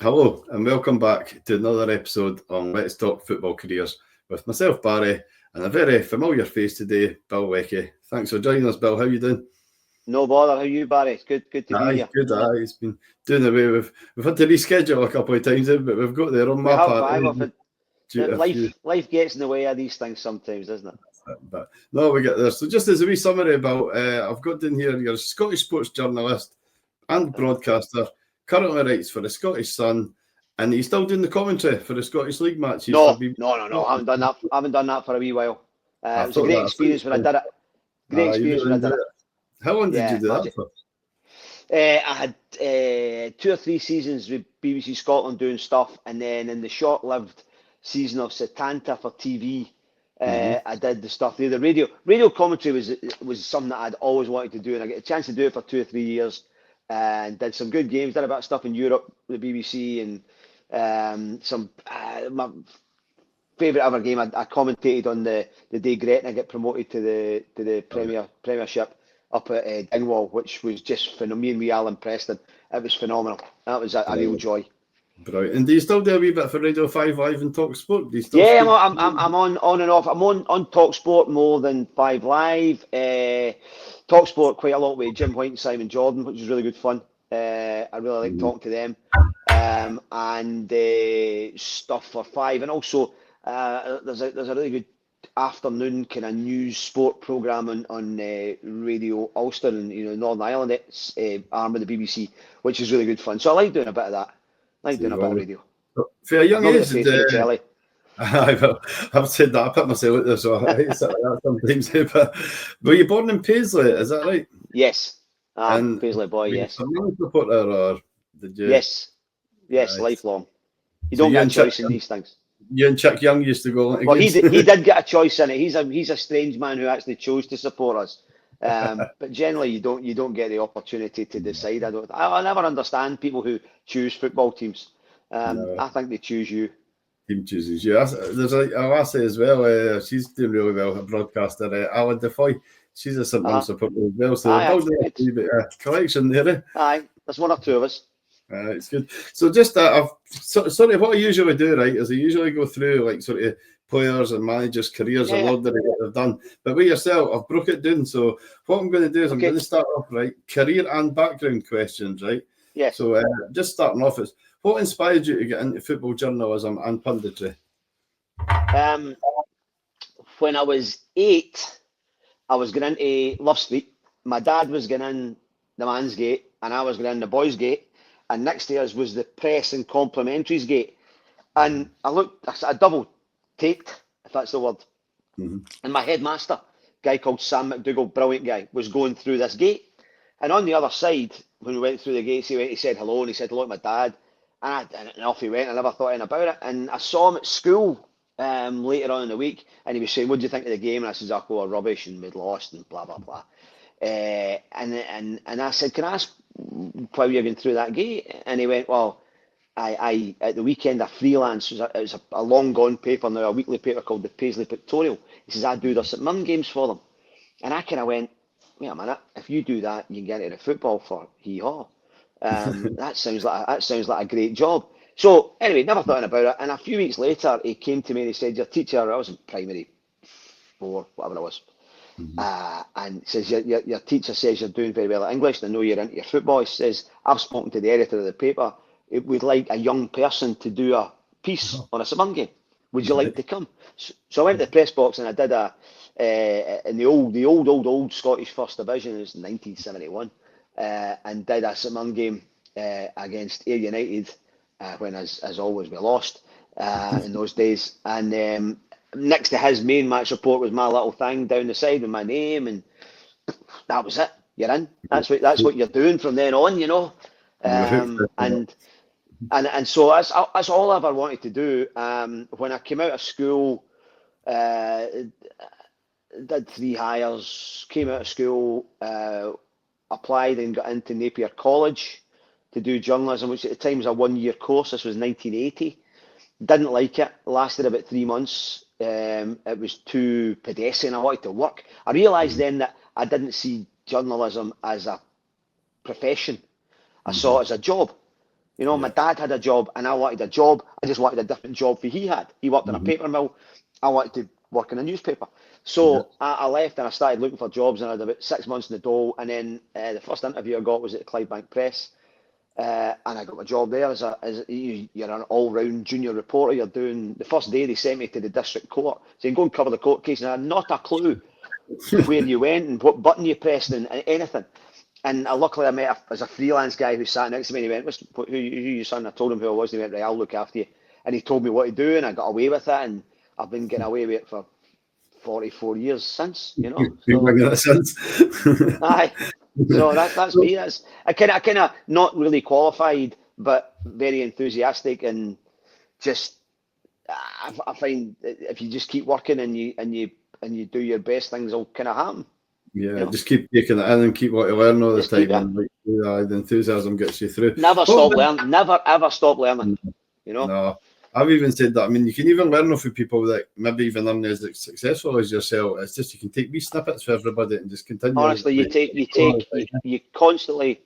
Hello and welcome back to another episode on Let's Talk Football Careers with myself, Barry, and a very familiar face today, Bill Leckie. Thanks for joining us, Bill. How you doing? No bother. How you, Barry? It's good to be Aye, here. good. Aye, it's been doing away. We've had to reschedule a couple of times, but we've got there on We my have. part. Due to a few, Life gets in the way of these things sometimes, doesn't it? but no, we get there. So just as a wee summary, Bill, I've got in here. You're a Scottish sports journalist and broadcaster. Currently writes for the Scottish Sun, and he's still doing the commentary for the Scottish League matches for No, BBC. no. I haven't done that. I haven't done that for a wee while. I It was a thought great that. experience when I did it. Great You experience really when I did enjoyed it. How long did you do that for? I had 2 or 3 seasons with BBC Scotland doing stuff, and then in the short-lived season of Setanta for TV, I did the stuff there. The radio commentary was something that I'd always wanted to do, and I got a chance to do it for 2 or 3 years, and did some good games. Did a bit of stuff in Europe with the BBC, and my favourite ever game. I commentated on the day Gretna get promoted to the Premiership up at Dingwall, which was just phenomenal. Me and Alan Preston, it was phenomenal. That was a real joy. Brilliant. And do you still do a wee bit for Radio 5 Live and Talk Sport? Do you still Yeah, I'm on and off. I'm on Talk Sport more than 5 Live. Talk Sport quite a lot with Jim White and Simon Jordan, which is really good fun. I really like talking to them. And stuff for 5, and also there's a really good afternoon kind of news sport programme on Radio Ulster and Northern Ireland. It's arm of the BBC, which is really good fun. So I like doing a bit of that. I like doing a bit of radio. For a young age, I've said that. I put myself out there, so I hate something like that sometimes. But were you born in Paisley? Is that right? Yes. Paisley boy. Yes. A Man supporter, or did you? Yes, lifelong. You don't get a choice in these things. You and Chick Young used to go. Well, he did get a choice in it. He's a strange man who actually chose to support us. But generally, you don't get the opportunity to decide. I never understand people who choose football teams. I think they choose you. Team chooses you. There's a lassie as well. She's doing really well. A broadcaster, Alan Defoy. She's a St Mirren supporter as well. So they're building a wee bit of collection there. Aye, there's 1 or 2 of us. It's good. So just sorry, what I usually do, right, is I usually go through like sort of players and managers' careers in order that they've done. But with yourself, I've broke it down. So what I'm going to do is I'm going to start off, right, career and background questions, right? Yes. So just starting off is, what inspired you to get into football journalism and punditry? When I was 8, I was going into Love Street. My dad was going in the man's gate, and I was going in the boys' gate. And next to us was the press and complimentaries gate. And I double taked, if that's the word. And my headmaster, a guy called Sam McDougall, brilliant guy, was going through this gate. And on the other side, when we went through the gates, he said hello, and he said hello to my dad. And off he went. I never thought anything about it. And I saw him at school later on in the week, and he was saying, "What do you think of the game?" And I said, "Oh, rubbish, and we'd lost, and blah, blah, blah." And I said, "Can I ask why you're going through that gate?" And he went, "Well, I at the weekend I freelance. It was a long gone paper now, a weekly paper called the Paisley Pictorial." He says, "I do their St Mirren games for them." And I kind of went, "Wait a minute, if you do that, you can get into football for hee-haw. That sounds like a great job." So anyway, never thought about it. And a few weeks later, he came to me and he said, "Your teacher," I was in primary 4, whatever it was. And says, your teacher says you're doing very well at English, and I know you're into your football. He says, "I've spoken to the editor of the paper. We'd like a young person to do a piece on a St Mirren game. Would you like to come?" So I went to the press box and I did in the old Scottish First Division. It was 1971, and did a St Mirren game against Ayr United when, as always, we lost in those days. And next to his main match report was my little thing down the side with my name, and that was it. You're in. That's what you're doing from then on, and so that's all I ever wanted to do. When I came out of school, did 3 hires, came out of school, applied and got into Napier College to do journalism, which at the time was a 1-year course. This was 1980. Didn't like it. Lasted about 3 months. It was too pedestrian. I wanted to work. I realised then that I didn't see journalism as a profession. I saw it as a job. You know, my dad had a job and I wanted a job. I just wanted a different job than he had. He worked in a paper mill. I wanted to work in a newspaper. So I left and I started looking for jobs, and I had about 6 months in the dole. And then the first interview I got was at the Clydebank Press. And I got my job there you're an all-round junior reporter. You're doing, the first day they sent me to the district court. So you can go and cover the court case, and I had not a clue where you went and what button you pressed and anything. And luckily I met as a freelance guy who sat next to me, and he went, who you son? I told him who I was, and he went, right, I'll look after you. And he told me what to do, and I got away with it, and I've been getting away with it for 44 years since, you know. Aye. So that's me. I kind of not really qualified, but very enthusiastic, and just I find if you just keep working and you do your best, things will kind of happen. Yeah, you know? Just keep taking it in and keep what you learn all the time. And the enthusiasm gets you through. Never stop learning. Never ever stop learning. You know. No, I've even said that. I mean, you can even learn off of people that maybe even aren't as successful as yourself. It's just you can take wee snippets for everybody and just continue. Honestly, you constantly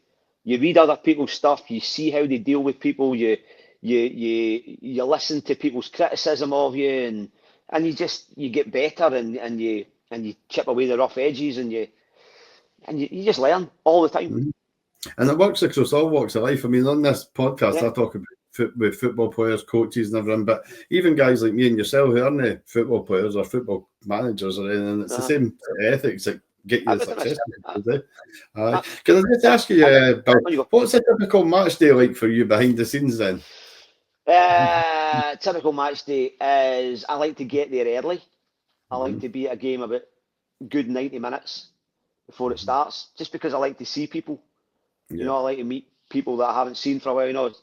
read other people's stuff. You see how they deal with people. You listen to people's criticism of you, and you get better, and you chip away the rough edges, and you just learn all the time. And it works across all walks of life. I mean, on this podcast, I talk about with football players, coaches, and everything, but even guys like me and yourself who aren't football players or football managers or anything, it's the same ethics that get you the success. Can I just ask you, Bill, what's a typical match day like for you behind the scenes then? Typical match day is I like to get there early. I like to be at a game about good 90 minutes before it starts, just because I like to see people. You know, I like to meet people that I haven't seen for a while. You know, it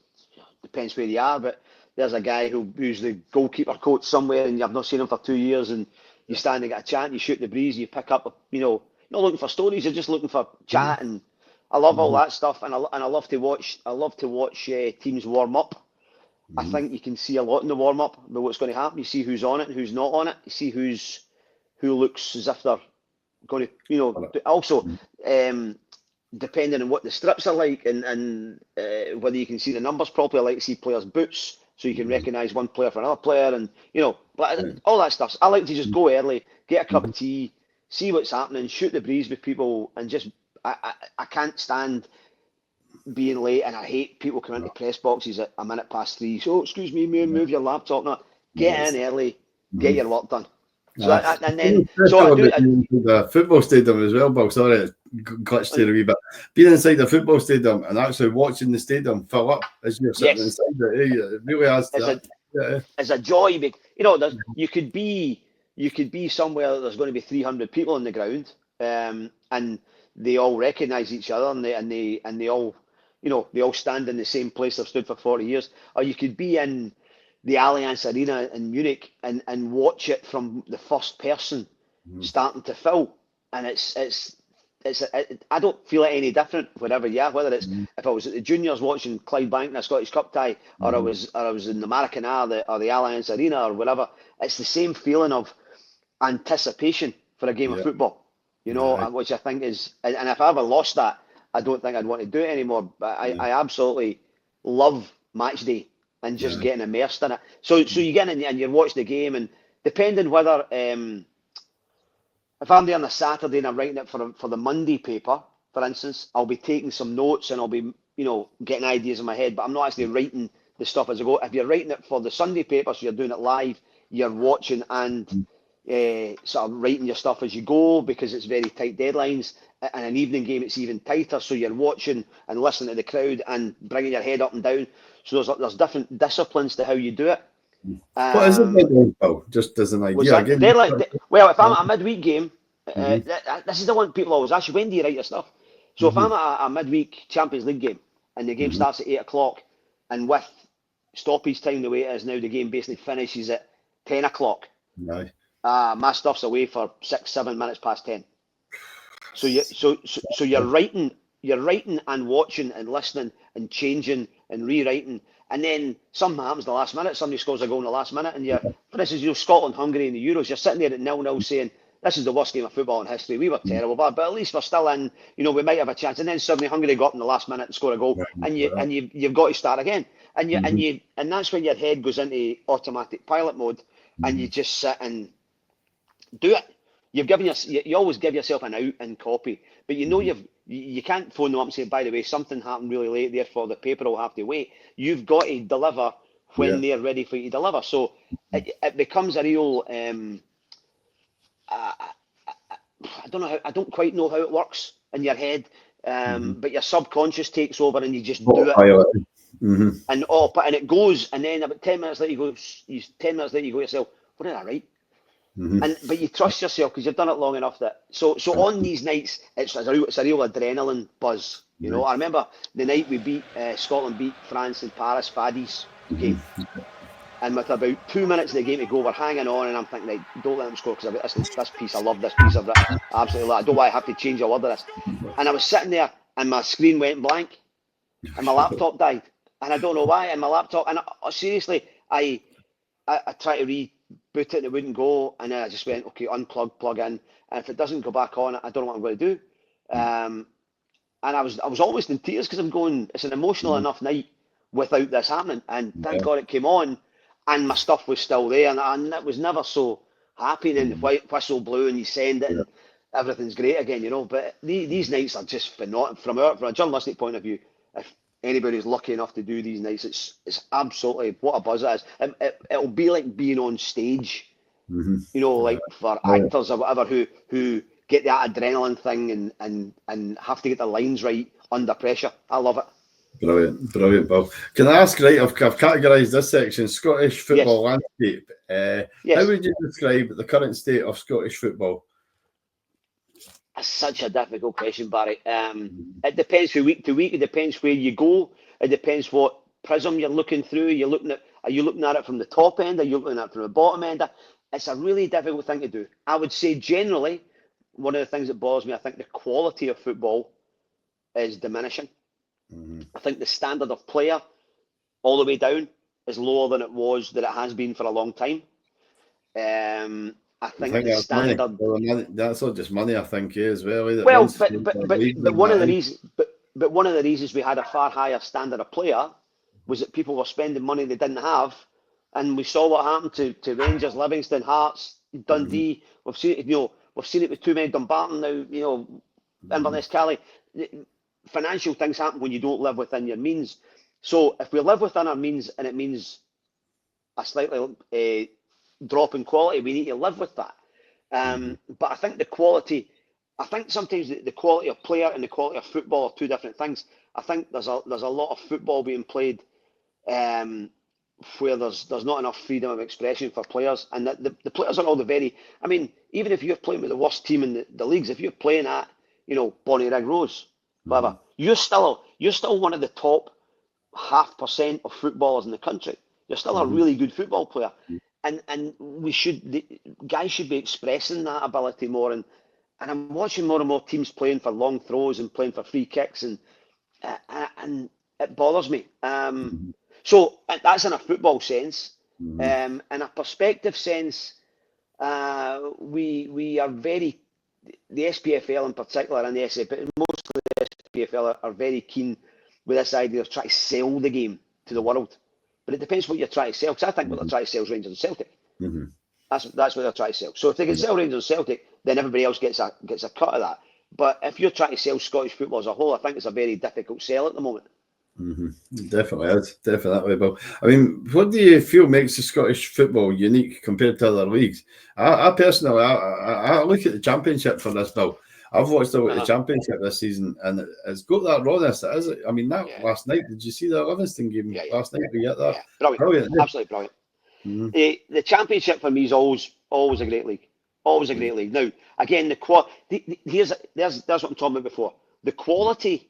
depends where you are, but there's a guy who's the goalkeeper coach somewhere, and you've not seen him for 2 years, and you stand and get a chat, you shoot the breeze, you pick up, you're not looking for stories, you're just looking for chat, and I love all that stuff, and I love to watch teams warm up. I think you can see a lot in the warm up about what's going to happen. You see who's on it and who's not on it. You see who looks as if they're going to, also depending on what the strips are like and whether you can see the numbers properly. I like to see players' boots so you can recognise one player for another player, and but all that stuff. I like to just go early, get a cup of tea, see what's happening, shoot the breeze with people, and just I can't stand being late, and I hate people coming into press boxes at 3:03. So excuse me, move your laptop. Not get in early, get your work done. So I do the football stadium as well, Bill. Sorry, it glitched here a wee bit. Being inside the football stadium and actually watching the stadium fill up as you're sitting inside it, it really has it's a joy. You could be somewhere that there's going to be 300 people on the ground, and they all recognise each other, and they all they all stand in the same place they've stood for 40 years. Or you could be in the Allianz Arena in Munich and watch it from the first person starting to fill, and I don't feel it any different wherever you are, whether it's if I was at the juniors watching Clydebank in a Scottish Cup tie, or I was in the Maracanã or the Allianz Arena or whatever. It's the same feeling of anticipation for a game of football, which I think is, and if I ever lost that, I don't think I'd want to do it anymore. But I absolutely love match day and just getting immersed in it. So you get in and you watch the game, and depending whether if I'm there on a Saturday and I'm writing it for the Monday paper, for instance, I'll be taking some notes and I'll be getting ideas in my head, but I'm not actually writing the stuff as I go. If you're writing it for the Sunday paper, so you're doing it live, you're watching and sort of writing your stuff as you go, because it's very tight deadlines. And an evening game, it's even tighter, so you're watching and listening to the crowd and bringing your head up and down. So there's different disciplines to how you do it. What is it deadline, Bill? Just as an idea. Well, if I'm at a midweek game, this is the one people always ask you, when do you write your stuff? So if I'm at a midweek Champions League game and the game starts at 8 o'clock, and with stoppage time the way it is now, the game basically finishes at 10 o'clock. My stuff's away for 6-7 minutes past 10. So you're writing and watching and listening and changing and rewriting, and then something happens in the last minute. Somebody scores a goal in the last minute, and for instance, Scotland, Hungary in the Euros, you're sitting there at 0-0 saying, this is the worst game of football in history. We were terrible, but at least we're still in. You know, we might have a chance. And then suddenly Hungary go up in the last minute and score a goal, and you've got to start again. And that's when your head goes into automatic pilot mode, and you just sit and do it. You always give yourself an out and copy, but you know you can't phone them up and say, by the way, something happened really late, therefore the paper will have to wait. You've got to deliver when they're ready for you to deliver. So it becomes a real. I don't know I don't quite know how it works in your head, but your subconscious takes over and you just do it. And it goes, and then about 10 minutes later you go to yourself, what did I write? But you trust yourself because you've done it long enough that so on these nights it's a real adrenaline buzz. You know, I remember the night we beat Scotland beat France in Paris, Fadis game. And with about 2 minutes of the game to go, we're hanging on, and I'm thinking, right, don't let them score because I've got this piece. I love this piece of it. I absolutely love it. I don't know why I have to change a word of this. And I was sitting there, and my screen went blank, and my laptop died, and I don't know why. And my laptop, and seriously, I tried to reboot it, and it wouldn't go, and then I just went, okay, unplug, plug in, and if it doesn't go back on, I don't know what I'm going to do. And I was almost in tears because I'm going, it's an emotional enough night without this happening, and thank God it came on. And my stuff was still there, and it was never so happy. And the whistle blew, and you send it, and everything's great again, you know. But these nights are just phenomenal. From a journalistic point of view, if anybody's lucky enough to do these nights, it's absolutely what a buzz it is. It'll be like being on stage, you know, like for actors or whatever who get that adrenaline thing and have to get the lines right under pressure. I love it. Brilliant, Bob. Can I ask, right, I've categorised this section, Scottish football landscape. How would you describe the current state of Scottish football? That's such a difficult question, Barry. It depends from week to week. It depends where you go. It depends what prism you're looking through. Are you looking at it from the top end? Are you looking at it from the bottom end? It's a really difficult thing to do. I would say generally, one of the things that bothers me, I think the quality of football is diminishing. I think the standard of player all the way down is lower than it has been for a long time. I think the standard that's not just money, I think, as well. Well, but one of the reasons we had a far higher standard of player was that people were spending money they didn't have, and we saw what happened to Rangers, Livingston, Hearts, Dundee. We've seen it with too many Dumbarton now. You know, Inverness, Cali. Financial things happen when you don't live within your means. So if we live within our means and it means a slightly drop in quality, we need to live with that. But I think sometimes the quality of player and the quality of football are two different things. I think there's a lot of football being played where there's not enough freedom of expression for players, and the players are all I mean, even if you're playing with the worst team in the leagues, if you're playing at, you know, Bonnyrigg Rose, whatever, you're still one of the top 0.5% of footballers in the country. You're still a really good football player, and guys should be expressing that ability more. And I'm watching more and more teams playing for long throws and playing for free kicks, and it bothers me. So that's in a football sense. In a perspective sense, we are very. The SPFL in particular and the SA, but mostly the SPFL are very keen with this idea of trying to sell the game to the world. But it depends what you're trying to sell, because I think what they're trying to sell is Rangers and Celtic. That's what they're trying to sell. So if they can sell Rangers and Celtic, then everybody else gets a cut of that. But if you're trying to sell Scottish football as a whole, I think it's a very difficult sell at the moment. Definitely is. Definitely that way, Bill. I mean, what do you feel makes the Scottish football unique compared to other leagues? I personally, I look at the Championship for this, Bill. I've watched the Championship this season, and it's got that rawness. Is it? I mean, last night, did you see the Livingston game last night? We get that. Brilliant. Absolutely brilliant. The Championship for me is always a great league. Always a great league. Now, again, there's what I'm talking about before. The quality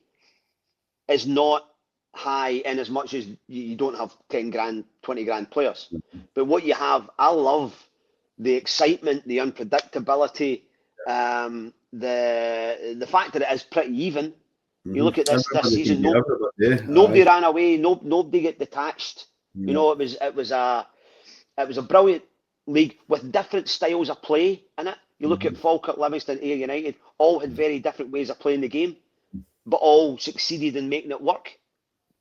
is not high in as much as you don't have 10 grand, 20 grand players. But what you have, I love the excitement, the unpredictability, the fact that it is pretty even. You look at this season, nobody ran away, nobody get detached. You know, it was a brilliant league with different styles of play in it. You look at Falkirk, Livingston, Ayr United, all had very different ways of playing the game, but all succeeded in making it work.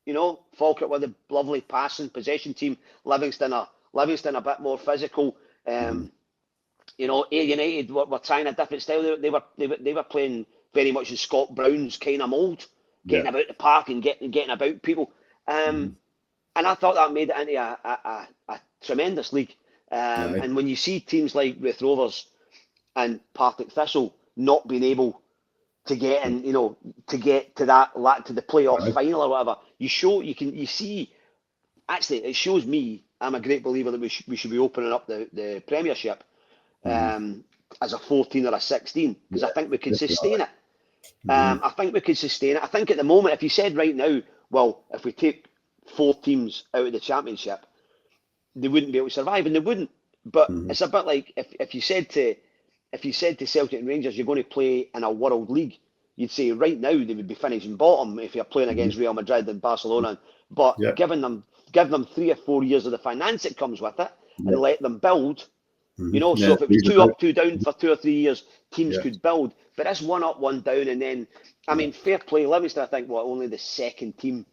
You know, Falkirk with a lovely passing possession team, Livingston a bit more physical. You know, Ayr United were trying a different style. They were playing very much in Scott Brown's kind of mould, getting about the park and getting about people. And I thought that made it into a tremendous league. And when you see teams like Raith Rovers and Partick Thistle not being able to get in, you know, to get to the playoff final or whatever, you see. Actually, it shows me. I'm a great believer that we should be opening up the Premiership as a 14 or a 16 because I think we could sustain it. I think we could sustain it. I think at the moment, if you said right now, well, if we take 4 teams out of the Championship, they wouldn't be able to survive, and they wouldn't. But it's a bit like if you said to Celtic and Rangers, you're going to play in a World League, you'd say right now they would be finishing bottom if you're playing against Real Madrid and Barcelona. But give them 3 or 4 years of the finance that comes with it, and let them build. You know, so if it was 2 up, 2 down for 2 or 3 years, teams could build. But that's 1 up, 1 down, and then I mean, fair play, Livingston. I think only the second team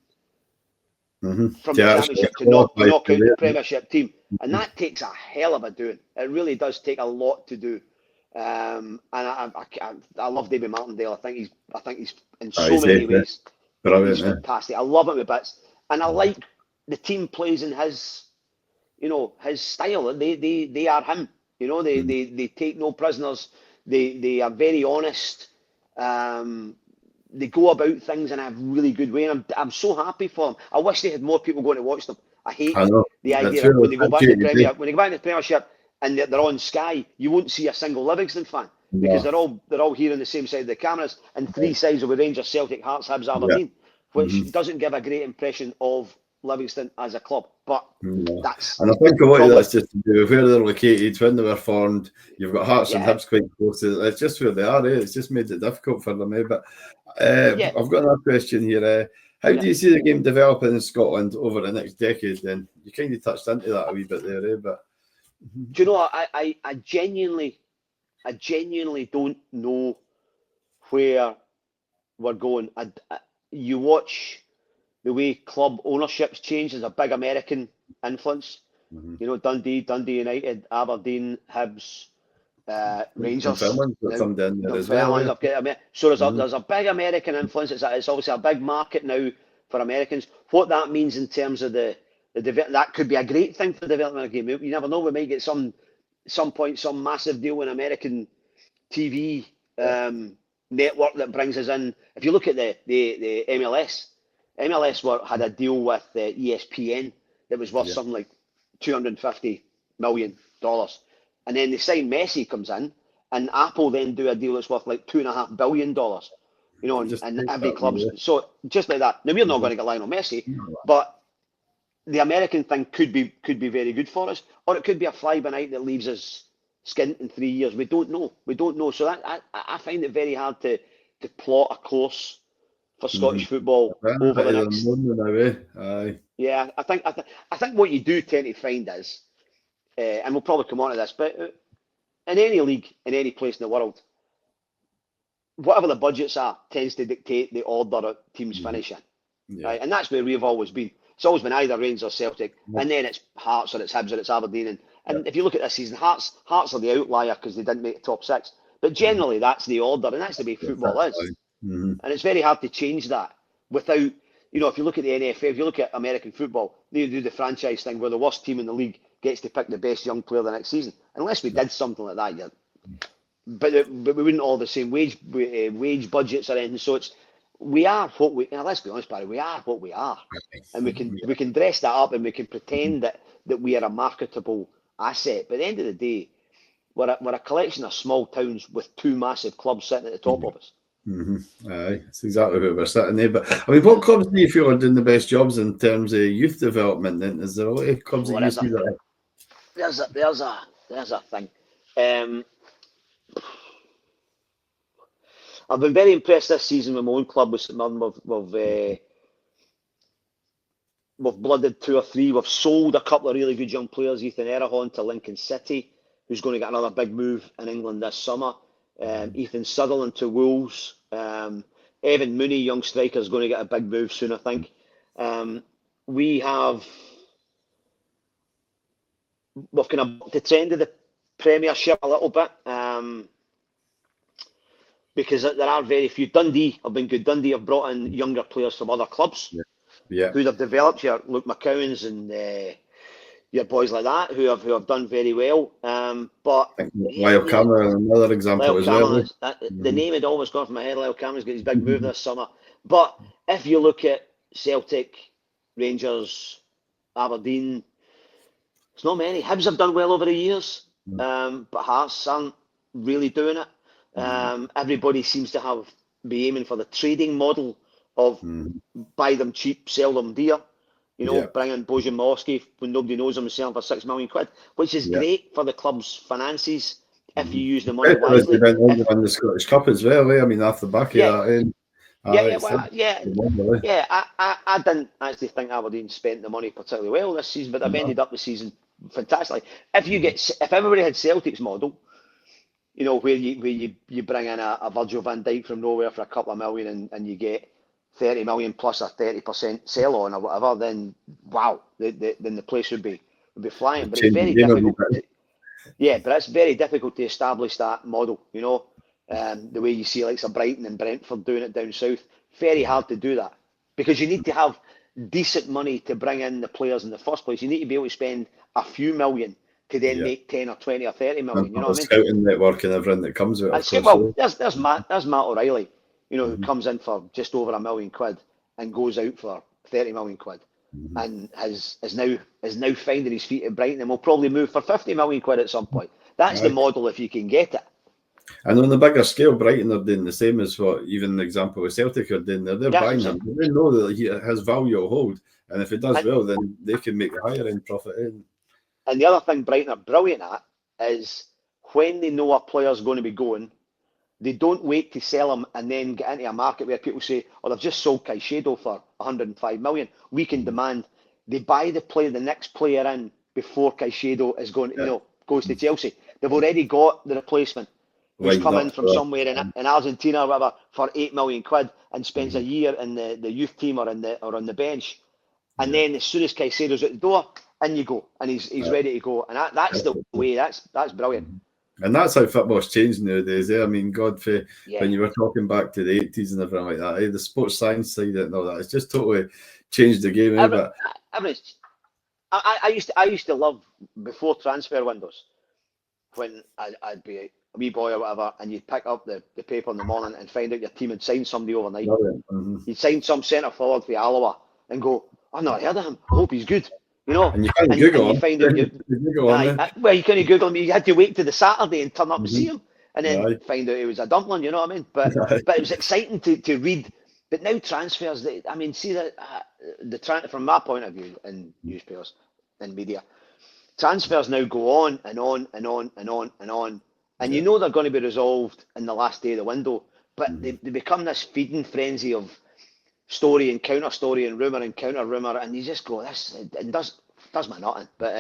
from the Championship to knock out the Premiership team, and that takes a hell of a doing. It really does take a lot to do. And I love David Martindale. I think he's in so many ways. He's fantastic. I love him with bits, and I like the team plays in his, you know, his style. They are him. You know, they take no prisoners. They are very honest. They go about things in a really good way, and I'm so happy for them. I wish they had more people going to watch them. I hate the idea that when they go back to the Premiership and they're on Sky, you won't see a single Livingston fan because they're all here on the same side of the cameras, and 3 sides of Rangers, Celtic, Hearts, Hibs, Aberdeen, which doesn't give a great impression of Livingston as a club. But that's, and I think a lot of that's just to do with where they're located, when they were formed. You've got Hearts and Hibs quite close to it. It's just where they are. It's just made it difficult for them. But I've got another question here. How do you see the game developing in Scotland over the next decade? Then you kind of touched into that a wee bit there, but do you know? I genuinely don't know where we're going. You watch the way club ownership's changed. There's a big American influence. You know, Dundee United, Aberdeen, Hibs, Rangers. So there's a big American influence. It's obviously a big market now for Americans. What that means in terms of the that could be a great thing for the development of the game. You never know. We might get some point some massive deal in American TV network that brings us in. If you look at the MLS had a deal with ESPN that was worth something like $250 million. And then they sign Messi comes in, and Apple then do a deal that's worth like $2.5 billion. You know, and every club's so just like that. Now we're not going to get Lionel Messi, but the American thing could be very good for us, or it could be a fly by night that leaves us skint in 3 years. We don't know. So that I find it very hard to plot a course for Scottish football over the next. Yeah, I think what you do tend to find is, and we'll probably come on to this, but in any league, in any place in the world, whatever the budgets are tends to dictate the order of teams finish in. Right? And that's where we've always been. It's always been either Rangers or Celtic, and then it's Hearts or it's Hibs or it's Aberdeen. And if you look at this season, Hearts are the outlier because they didn't make the top 6. But generally, that's the order, and that's the way football is. And it's very hard to change that without, you know, if you look at the NFL, if you look at American football, they do the franchise thing where the worst team in the league gets to pick the best young player the next season. Unless we did something like that, but we wouldn't all the same wage budgets or anything. So we are what we. Let's be honest, Barry. We are what we are, and we can dress that up and we can pretend that we are a marketable asset. But at the end of the day, we're a collection of small towns with 2 massive clubs sitting at the top of us. Aye, that's exactly where we're sitting there. But I mean, what clubs do you feel are doing the best jobs in terms of youth development? Then is there a lot of clubs that you see that? There's a thing. I've been very impressed this season with my own club with St Mirren. We've blooded 2 or 3. We've sold a couple of really good young players, Ethan Errahon to Lincoln City. who's going to get another big move in England this summer. Ethan Sutherland to Wolves. Evan Mooney, young striker, is going to get a big move soon, I think. We've kind of bucked the trend of the Premiership a little bit, because there are very few. Dundee have been good. Dundee have brought in younger players from other clubs who they've developed. Your Luke McCowans and your boys like that who have done very well. But Lyle Cameron, another example Lyle as Cameron, well. the name had always gone from my head. Lyle Cameron's got his big move this summer. But if you look at Celtic, Rangers, Aberdeen, it's not many. Hibs have done well over the years, but Hearts aren't really doing it. Everybody seems to be aiming for the trading model of buy them cheap, sell them dear. Bring in Bojan Milowski when nobody knows him, selling for £6 million, which is great for the club's finances if you use the money wisely. They won the Scottish Cup as well. I mean, off the back of that. I didn't actually think Aberdeen spent the money particularly well this season, but they've ended up the season fantastically. If everybody had Celtic's model, where you bring in a Virgil van Dijk from nowhere for a couple of million and you get 30 million plus a 30% sell on or whatever, then wow, then the place would be flying. But it's very difficult. But it's very difficult to establish that model. The way you see like Brighton and Brentford doing it down south, very hard to do that because you need to have decent money to bring in the players in the first place. You need to be able to spend a few million to then make 10 or 20 or 30 million. You know what I mean? Scouting network and everything that comes with it. There's Matt O'Reilly, who comes in for just over £1 million and goes out for 30 million and is now finding his feet at Brighton and will probably move for 50 million at some point. That's the model if you can get it. And on the bigger scale, Brighton are doing the same as what even the example with Celtic are doing. They're buying him. They know that he has value to hold. And if it does well, then they can make a higher end profit in. And the other thing Brighton are brilliant at is when they know a player's going to be going, they don't wait to sell him and then get into a market where people say, oh, they've just sold Caicedo for 105 million. We can demand. They buy the next player in before Caicedo is going, goes to Chelsea. They've already got the replacement who's come in from somewhere in Argentina or whatever for £8 million and spends a year in the youth team or on the bench. And then as soon as Caicedo's at the door, in you go, and he's ready to go. And that's the way. That's brilliant. And that's how football's changed nowadays. I mean, when you were talking back to the 80s and everything like that, the sports science side and all that, it's just totally changed the game. I used to love before transfer windows when I'd be a wee boy or whatever, and you'd pick up the paper in the morning and find out your team had signed somebody overnight. You'd signed some centre forward for Alloa and go, I've not heard of him. I hope he's good. And you can't Google him. You find out you couldn't Google him. You had to wait to the Saturday and turn up and see him, and then find out he was a dumpling. You know what I mean? But it was exciting to read. But now transfers, from my point of view in newspapers and media, transfers now go on and on and on and on and on, and you know they're going to be resolved in the last day of the window. But they become this feeding frenzy of story and counter story and rumour and counter rumour, and you just go, this it does my nothing. But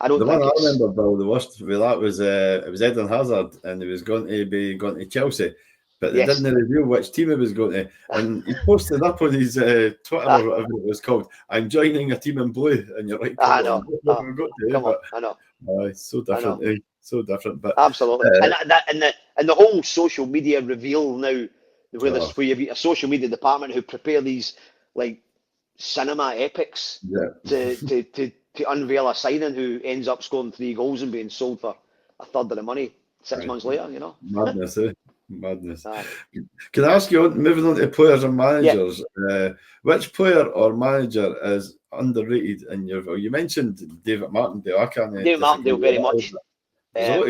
I don't. The one I remember, Bill, the worst with that was it was Eden Hazard, and he was going to Chelsea, but they didn't reveal which team he was going to, and he posted up on his Twitter or whatever it was called, "I'm joining a team in blue," and you're like, I know. I know. It's so different. So different, but absolutely. And the whole social media reveal now. Where you have a social media department who prepare these like cinema epics to unveil a signing who ends up scoring 3 goals and being sold for a third of the money 6 months later. Madness, madness. Can I ask you, moving on to players and managers, which player or manager is underrated in your view? You mentioned David Martindale. David Martindale very much.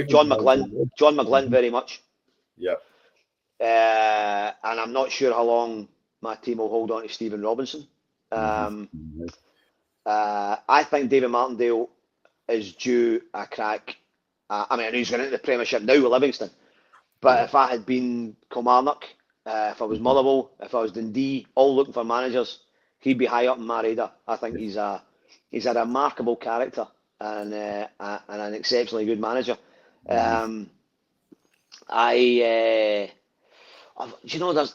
John McGlynn very much. Yeah. And I'm not sure how long my team will hold on to Stephen Robinson. I think David Martindale is due a crack. I know he's going into the Premiership now with Livingston, but if I had been Kilmarnock, if I was Motherwell, if I was Dundee, all looking for managers, he'd be high up in my radar. I think he's a remarkable character and an exceptionally good manager. You know, there's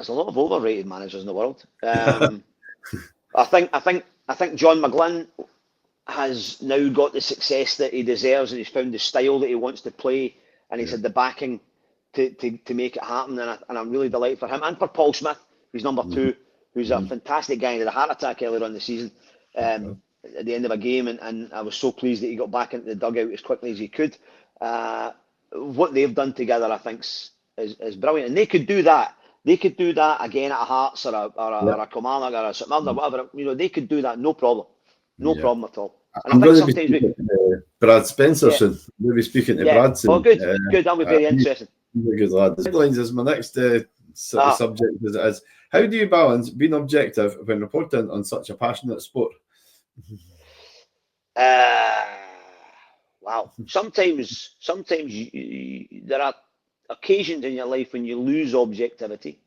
a lot of overrated managers in the world. I think John McGlynn has now got the success that he deserves, and he's found the style that he wants to play, and he's had the backing to make it happen. And I'm really delighted for him and for Paul Smith, who's number 2, who's a fantastic guy. He had a heart attack earlier on the season at the end of a game, and I was so pleased that he got back into the dugout as quickly as he could. What they've done together, I think, is brilliant, and they could do that. They could do that again at a Hearts or a Kilmarnock or a St Mirren or whatever. You know, they could do that, no problem, no problem at all. And I'm going to be speaking to Brad Spencer soon. We'll be speaking to Brad soon. Oh, good. That'll be very interesting. He's a good lad. The headlines is my next subject. Is how do you balance being objective when reporting on such a passionate sport? Wow. Sometimes there are occasions in your life when you lose objectivity.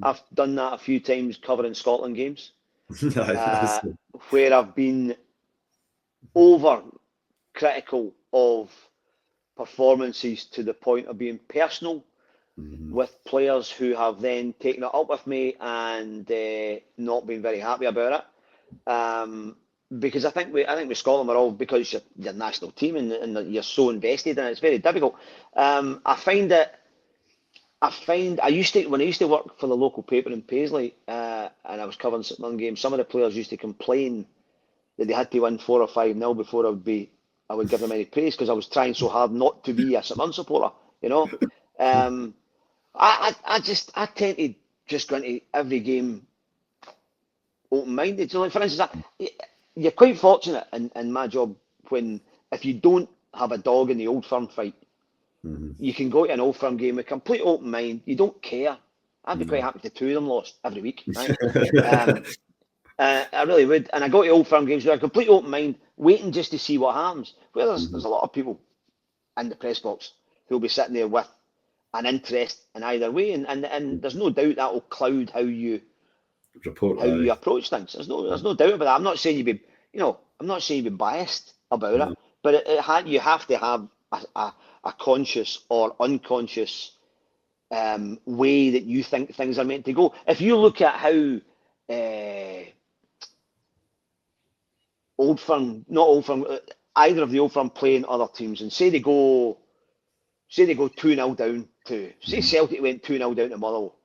I've done that a few times covering Scotland games, where I've been over critical of performances to the point of being personal with players who have then taken it up with me and not been very happy about it. Because I think with Scotland, we're all, because you're your national team and you're so invested, and it's very difficult. I find when I used to work for the local paper in Paisley, and I was covering St Mirren games, some of the players used to complain that they had to win 4 or 5-0 before I would give them any praise, because I was trying so hard not to be a St Mirren supporter. You know, I tend to just go into every game open-minded. So, like, for instance, you're quite fortunate in my job when, if you don't have a dog in the Old Firm fight, you can go to an Old Firm game with complete open mind. You don't care. I'd be quite happy to 2 of them lost every week. Right? I really would. And I go to Old Firm games with a complete open mind, waiting just to see what happens. Where there's a lot of people in the press box who'll be sitting there with an interest in either way, and there's no doubt that will cloud how you you approach things. There's no doubt about that. I'm not saying you be, I'm not saying you be biased about it, but you have to have a conscious or unconscious way that you think things are meant to go. If you look at how either of the Old Firm playing other teams, and say they go 2-0 down to, say Celtic went 2-0 down to Motherwell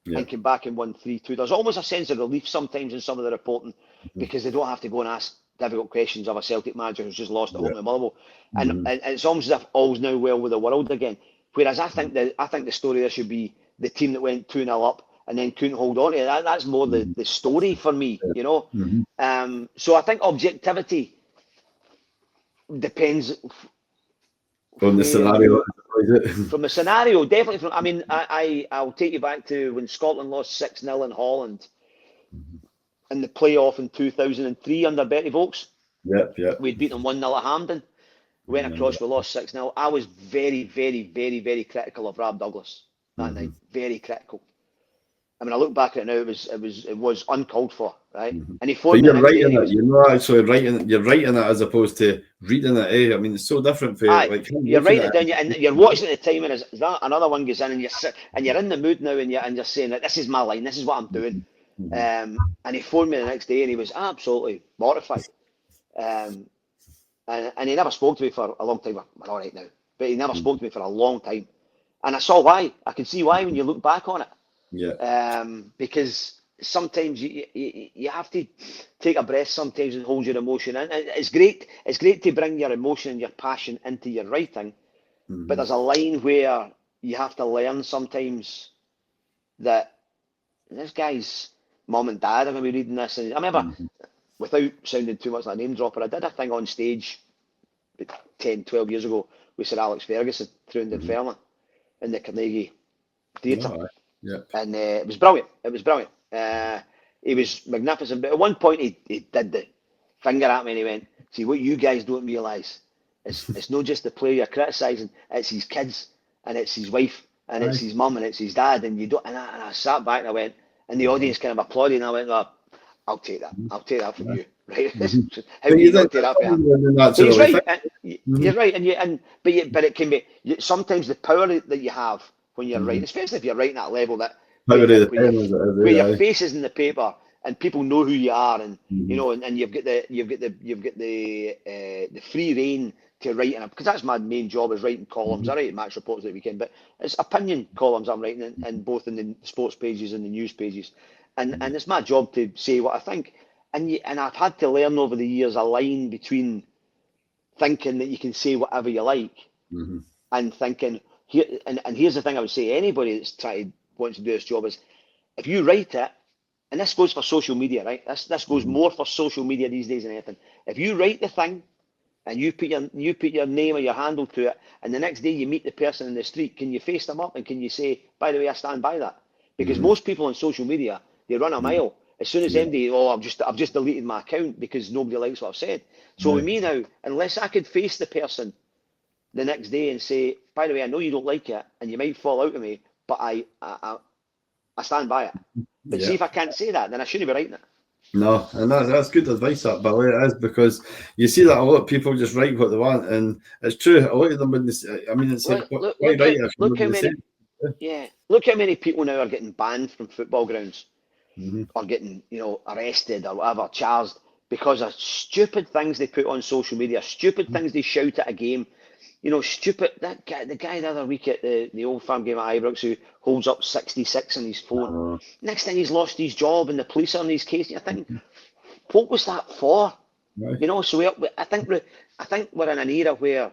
and came back and won 3-2. There's almost a sense of relief sometimes in some of the reporting, because they don't have to go and ask difficult questions of a Celtic manager who's just lost at home to Motherwell, and it's almost as if all's now well with the world again. Whereas I think the story there should be the team that went 2-0 up and then couldn't hold on to it. That's more the story for me, So I think objectivity depends from the scenario. From the scenario, definitely. I'll take you back to when Scotland lost 6-0 in Holland in the playoff in 2003 under Betty Vokes. We'd beaten them 1-0 at Hampden. Went across, we lost 6-0. I was very, very, very, very critical of Rab Douglas that night. Very critical. I look back at it now, it was uncalled for, right? And he phoned me. You're writing it. You're not actually writing. You're writing it as opposed to reading it. It's so different. You're writing it down, and you're watching at the time, and is that another one goes in, and you're in the mood now, and you're saying that this is my line, this is what I'm doing. And he phoned me the next day, and he was absolutely mortified. And he never spoke to me for a long time. We're all right now, but he never spoke to me for a long time, and I saw why. I can see why when you look back on it. Because sometimes you have to take a breath sometimes and hold your emotion in. It's great to bring your emotion and your passion into your writing, but there's a line where you have to learn sometimes that this guy's mum and dad are going to be reading this. And I remember, without sounding too much like a name dropper, I did a thing on stage 10, 12 years ago with Sir Alex Ferguson through in Dunfermline in the Carnegie Theatre. And it was brilliant. He was magnificent. But at one point, he did the finger at me and he went, "See, what you guys don't realise is it's not just the player you're criticising, it's his kids and it's his wife and it's his mum and it's his dad." And you don't. And I sat back and I went, and the audience kind of applauded, and I went, "Oh, I'll take that. I'll take that from you." Right? How do you not take that from him? He's right. you're right, but it can be sometimes the power that you have when you're writing, especially if you're writing at a level that where your face is in the paper and people know who you are, and and you've got the free reign to write in it, because that's my main job, is writing columns. I write match reports at the weekend, but it's opinion columns I'm writing in both in the sports pages and the news pages, and it's my job to say what I think, and I've had to learn over the years a line between thinking that you can say whatever you like and thinking here, and here's the thing I would say, anybody that's wants to do this job is, if you write it, and this goes for social media, right? This goes more for social media these days than anything. If you write the thing and you put your name or your handle to it, and the next day you meet the person in the street, can you face them up and can you say, by the way, I stand by that? Because most people on social media, they run a mile. As soon as MD, I've just deleted my account because nobody likes what I've said. So with me now, unless I could face the person the next day and say, by the way, I know you don't like it and you might fall out of me, but I stand by it. But see, if I can't say that, then I shouldn't be writing it. No, and that's good advice, that, by the way, it is, because you see that a lot of people just write what they want, and it's true. A lot of them wouldn't say, I mean, it's like, look how many people now are getting banned from football grounds, or getting, arrested or whatever, charged because of stupid things they put on social media, stupid things they shout at a game. Stupid. The guy the other week at the Old Firm game at Ibrox, who holds up 66 on his phone. Next thing, he's lost his job, and the police are on his case. You think, what was that for? Right. So I think we're in an era where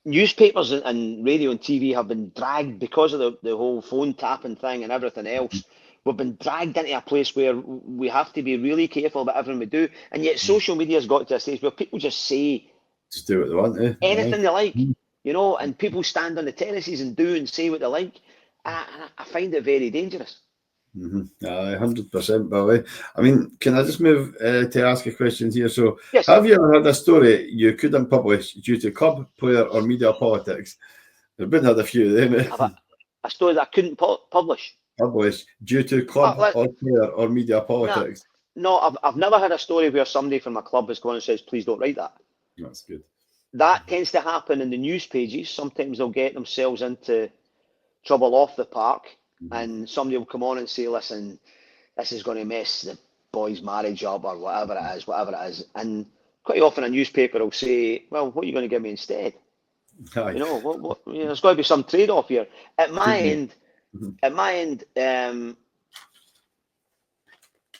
newspapers and radio and TV have been dragged, because of the whole phone tapping thing and everything else. We've been dragged into a place where we have to be really careful about everything we do, and yet social media has got to a stage where people just say, just do what they want, anything they like, and people stand on the terraces and do and say what they like. I find it very dangerous. 100%, by the way. I mean, can I just move to ask a question here? So, yes. Have you ever had a story you couldn't publish due to club, player, or media politics? There's been had a few of them. A story that I couldn't publish due to club or player or media politics? No, I've never had a story where somebody from a club has gone and says, please don't write that. That's good. That tends to happen in the news pages. Sometimes they'll get themselves into trouble off the park, and somebody will come on and say, listen, this is going to mess the boy's marriage up, or whatever it is. And quite often a newspaper will say, well, what are you going to give me instead? There's got to be some trade-off here. At my end,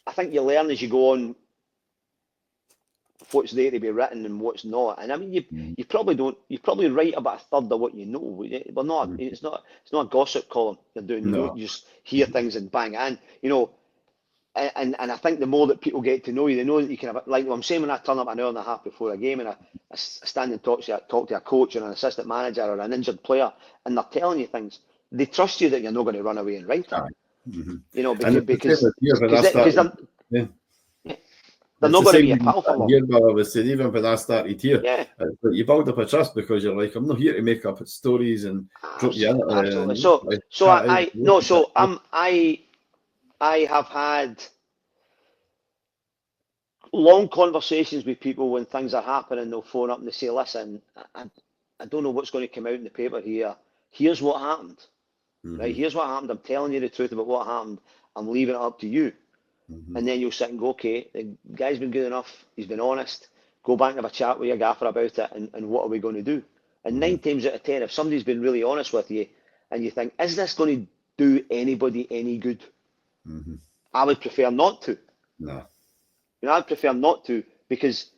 I think you learn as you go on what's there to be written and what's not. And I mean, you probably write about a third of what you know. We're not. It's not a gossip column you're doing. You don't just hear things and bang. And and I think the more that people get to know you, they know that you can have, like I'm saying, when I turn up an hour and a half before a game and I stand and talk to a coach or an assistant manager or an injured player, and they're telling you things, they trust you that you're not going to run away and write it. Because they're not going to be a pal for long. I was saying, even when I started here, but you build up a trust, because you're like, I'm not here to make up stories and drop you in. Absolutely. I have had long conversations with people when things are happening. They'll phone up and they say, listen, I don't know what's going to come out in the paper here. Here's what happened. Right? Here's what happened. I'm telling you the truth about what happened. I'm leaving it up to you. And then you'll sit and go, okay, the guy's been good enough. He's been honest. Go back and have a chat with your gaffer about it, and what are we going to do? And 9 times out of 10, if somebody's been really honest with you and you think, is this going to do anybody any good? I would prefer not to. No. I'd prefer not to, because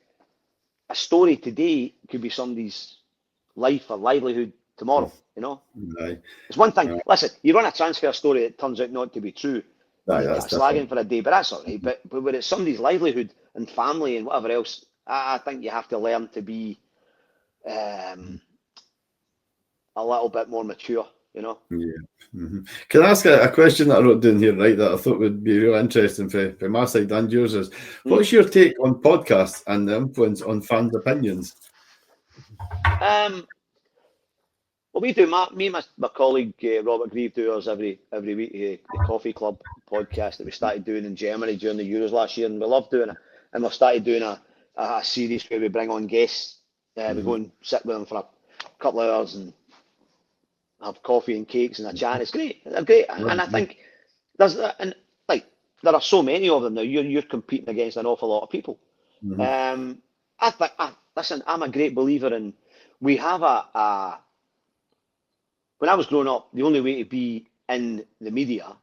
a story today could be somebody's life or livelihood tomorrow, Right. It's one thing. Listen, you run a transfer story that turns out not to be true. That's slagging for a day, but that's all right. But when it's somebody's livelihood and family and whatever else, I think you have to learn to be a little bit more mature, Yeah. Can I ask a question that I wrote down here, right, that I thought would be real interesting for my side and yours is, what's your take on podcasts and the influence on fans' opinions? Well, we do. Me and my colleague Robert Grieve do ours every week. The Coffee Club podcast that we started doing in Germany during the Euros last year, and we love doing it. And we've started doing a series where we bring on guests We go and sit with them for a couple of hours and have coffee and cakes and a chat. It's great. They're great, and I think there are so many of them now. You're competing against an awful lot of people. Listen, I'm a great believer in. We have when I was growing up, the only way to be in the media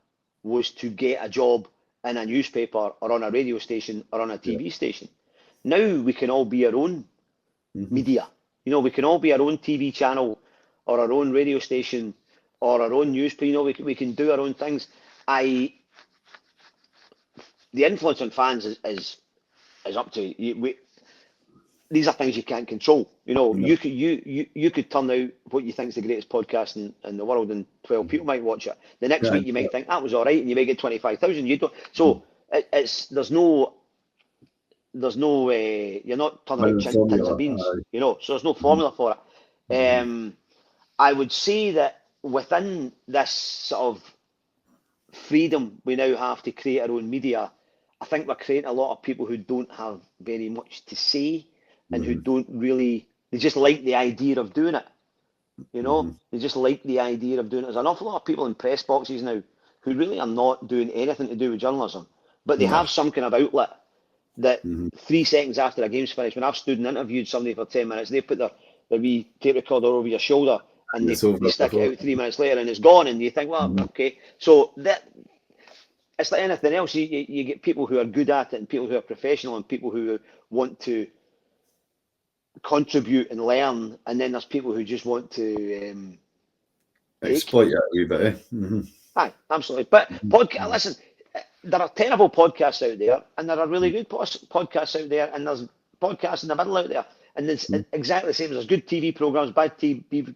was to get a job in a newspaper or on a radio station or on a TV station. Now we can all be our own media. We can all be our own TV channel or our own radio station or our own newspaper. We can do our own things. The influence on fans is up to you. These are things you can't control. You could turn out what you think is the greatest podcast in the world, and 12 people might watch it. The next week you might think that was all right, and you might get 25,000. You don't. So there's no you're not turning out tins of beans. So there's no formula for it. I would say that within this sort of freedom we now have to create our own media, I think we're creating a lot of people who don't have very much to say and who don't really, they just like the idea of doing it. They just like the idea of doing it. There's an awful lot of people in press boxes now who really are not doing anything to do with journalism, but they have some kind of outlet that 3 seconds after a game's finished, when I've stood and interviewed somebody for 10 minutes, they put their wee tape recorder over your shoulder and they stick it out 3 minutes later and it's gone, and you think, well, okay. So that it's like anything else. You get people who are good at it and people who are professional and people who want to contribute and learn, and then there's people who just want to exploit it a wee bit. Aye, absolutely. But listen, there are terrible podcasts out there, and there are really good podcasts out there, and there's podcasts in the middle out there, and it's exactly the same. There's good TV programs, bad TV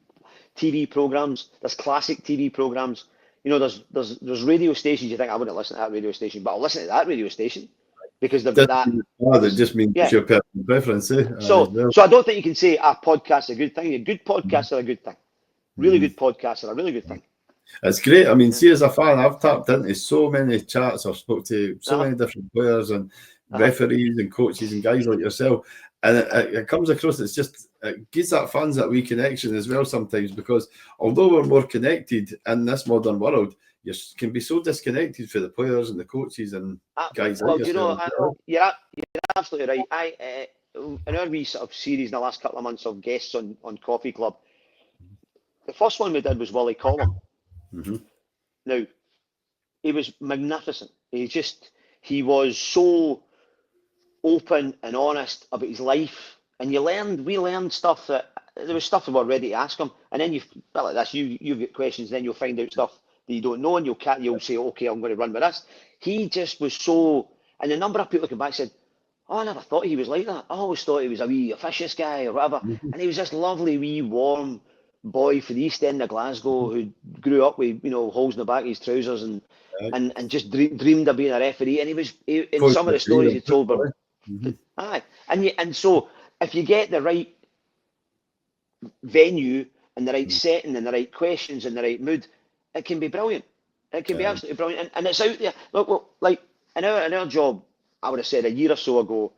programs. There's classic TV programs. There's radio stations. You think I wouldn't listen to that radio station, but I'll listen to that radio station because they've got that. That just means your personal preference. So I don't think you can say a podcast is a good thing. Good podcasts are a good thing. Really good podcasts are a really good thing. It's great. I mean, see, as a fan, I've tapped into so many chats. I've spoke to so many different players and referees and coaches and guys like yourself, and it comes across. It gives that fans that wee connection as well sometimes, because although we're more connected in this modern world, you can be so disconnected for the players and the coaches and guys. Well, you're absolutely right. In our wee sort of series in the last couple of months of guests on Coffee Club, the first one we did was Willie Collum. Now, he was magnificent. He was so open and honest about his life, and we learned stuff that there was stuff that we were ready to ask him, and then like this, you get questions, then you'll find out stuff that you don't know, and you'll say, okay, I'm going to run with this. He just was so, and a number of people came back and said, oh, I never thought he was like that. I always thought he was a wee officious guy or whatever, and he was this lovely wee warm boy for the East End of Glasgow who grew up with holes in the back of his trousers and just dreamed of being a referee, and he was in some of the stories he told were and so if you get the right venue and the right setting and the right questions and the right mood, it can be brilliant. It can be absolutely brilliant, and it's out there. Look, like in our job, I would have said a year or so ago,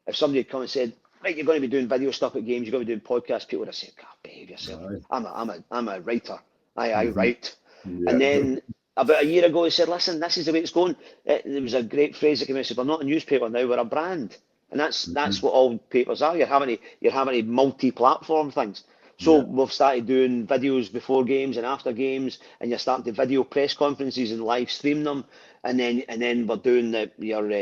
if somebody had come and said, right, you're going to be doing video stuff at games, you're going to be doing podcasts, people would have said, God, behave yourself. I'm a writer. I write. And then about a year ago, he said, listen, this is the way it's going. There was a great phrase that came out and said, we're not a newspaper now, we're a brand. And that's what all papers are. You're having a multi-platform things. So we've started doing videos before games and after games, and you're starting to video press conferences and live stream them. And then we're doing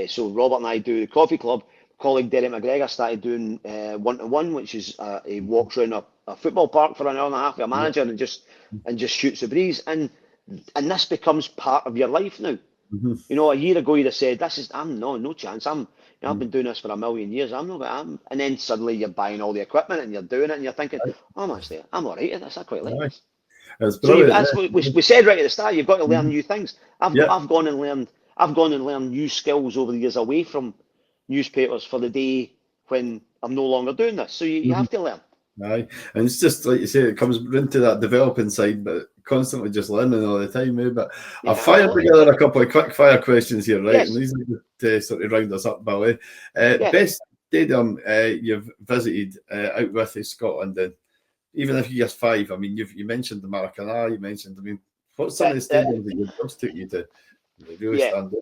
so Robert and I do the Coffee Club. Colleague Derek McGregor started doing one-to-one, which is he walks around a football park for an hour and a half with a manager and just shoots the breeze, and this becomes part of your life now. A year ago you'd have said, I'm no chance. I've been doing this for a million years. And then suddenly you're buying all the equipment and you're doing it and you're thinking, I'm all right at this. I quite like this. So that's what we said right at the start. You've got to learn new things. I've gone and learned new skills over the years away from newspapers for the day when I'm no longer doing this. So you have to learn. Aye, and it's just like you say, it comes into that developing side, but constantly just learning all the time. But I've fired together a couple of quick fire questions here, right? Yes. And these are to sort of round us up, Billy. Best stadium you've visited out with Scotland, and even if you just 5, I mean, you mentioned the Maracana, you mentioned, I mean, what's some of the stadiums that your clubs took you to really stand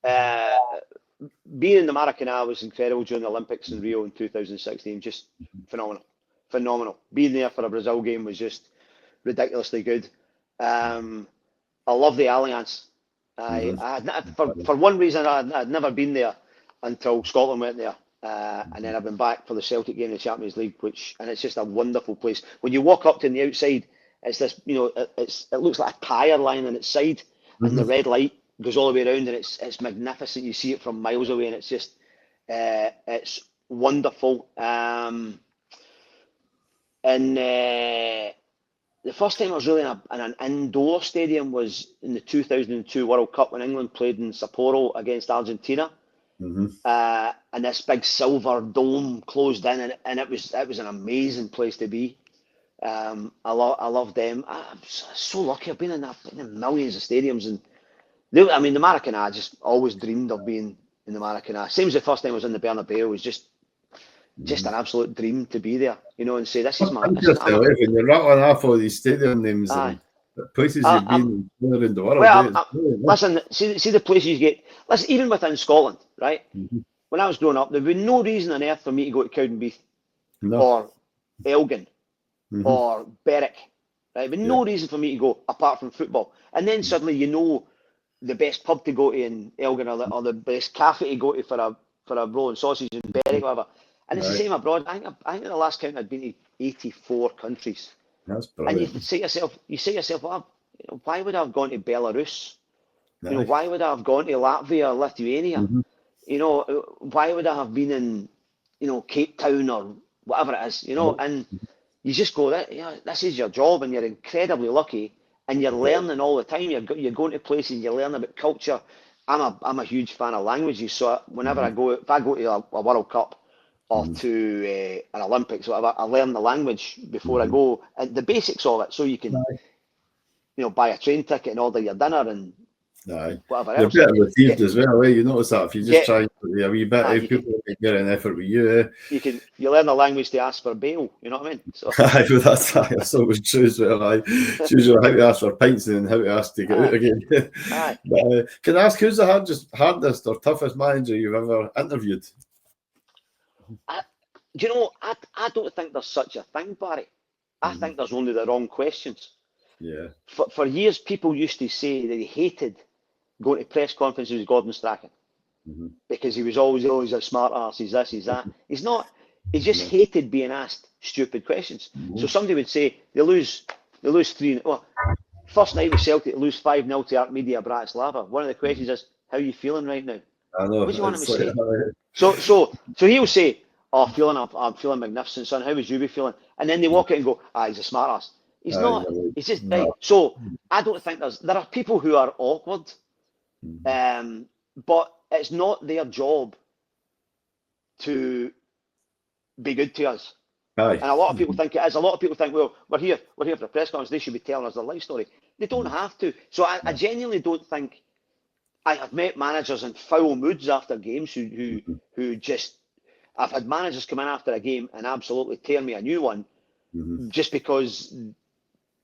out? Being in the Maracana was incredible during the Olympics in Rio in 2016. Just phenomenal. Being there for a Brazil game was just ridiculously good. I love the Allianz. For one reason, I'd never been there until Scotland went there. And then I've been back for the Celtic game in the Champions League, and it's just a wonderful place. When you walk up to the outside, it's this, it looks like a tyre line on its side, and the red light goes all the way around, and it's magnificent. You see it from miles away, and it's just, it's wonderful. And the first time I was really in an indoor stadium was in the 2002 World Cup when England played in Sapporo against Argentina. And this big silver dome closed in, and it was an amazing place to be. I love them. I'm so lucky. I've been in millions of stadiums, and the Maracana. I just always dreamed of being in the Maracana. Same as the first time I was in the Bernabeu. It was just an absolute dream to be there, and say this is my. When you're rattling off all these stadium names and places you've been around the world. Well, listen, see the places you get. Listen, even within Scotland, right? When I was growing up, there would be no reason on earth for me to go to Cowdenbeath or Elgin or Berwick. Right? There would be no reason for me to go apart from football. And then suddenly the best pub to go to in Elgin or the best cafe to go to for a roll and sausage in Berwick, whatever. And it's the same abroad. I think the last count I'd been to 84 countries. That's brilliant. And you say yourself, well, why would I have gone to Belarus? Why would I have gone to Latvia or Lithuania? Why would I have been in, Cape Town or whatever it is, and you just go, this is your job, and you're incredibly lucky, and you're learning all the time. You're going to places, you're learning about culture. I'm a huge fan of languages, so whenever if I go to a World Cup or to an Olympics, whatever, I learn the language before I go, and the basics of it, so you can, buy a train ticket and order your dinner and whatever else. You're better received as well, you notice that if you just try a wee bit, people will get an effort with you. You learn the language to ask for bail, you know what I mean? So. That's always true as well. Choose how to ask for pints and how to ask to get out again. Can I ask, who's the hardest or toughest manager you've ever interviewed? I don't think there's such a thing, Barry. I think there's only the wrong questions. Yeah. For years, people used to say that they hated going to press conferences with Gordon Strachan because he was always a smart arse. He's this, he's that. He's not. He just hated being asked stupid questions. So somebody would say they lose 3. Well, first night with Celtic, they lose 5-0 to Artmedia Bratislava. One of the questions is, "How are you feeling right now?" I know. What do you want him to say? So he'll say, "Oh, I'm feeling magnificent, son. How would you be feeling?" And then they walk out and go, "He's a smart ass." He's not. He's just right. So I don't think there are people who are awkward, but it's not their job to be good to us. And a lot of people think it is. A lot of people think, well, we're here for a press conference. They should be telling us their life story. They don't have to. So I genuinely don't think. I have met managers in foul moods after games who just. I've had managers come in after a game and absolutely tear me a new one, just because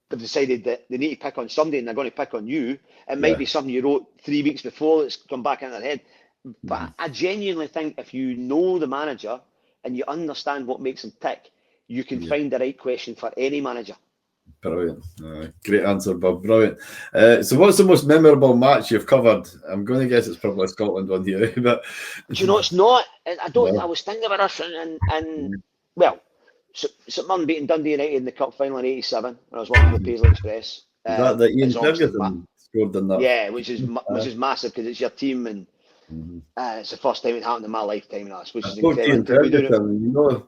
they've decided that they need to pick on somebody and they're going to pick on you. It might be something you wrote 3 weeks before that's come back into their head. But I genuinely think if you know the manager and you understand what makes him tick, you can find the right question for any manager. Brilliant. Great answer, Bob. Brilliant. So what's the most memorable match you've covered? I'm going to guess it's probably a Scotland one here. But do you know, it's not. I was thinking about us and well, St Mirren beating Dundee United in the cup final in '87 when I was working for the Paisley Express. Is that the Ian Ferguson scored in that? Yeah, which is massive because it's your team and it's the first time it happened in my lifetime. Which is incredible.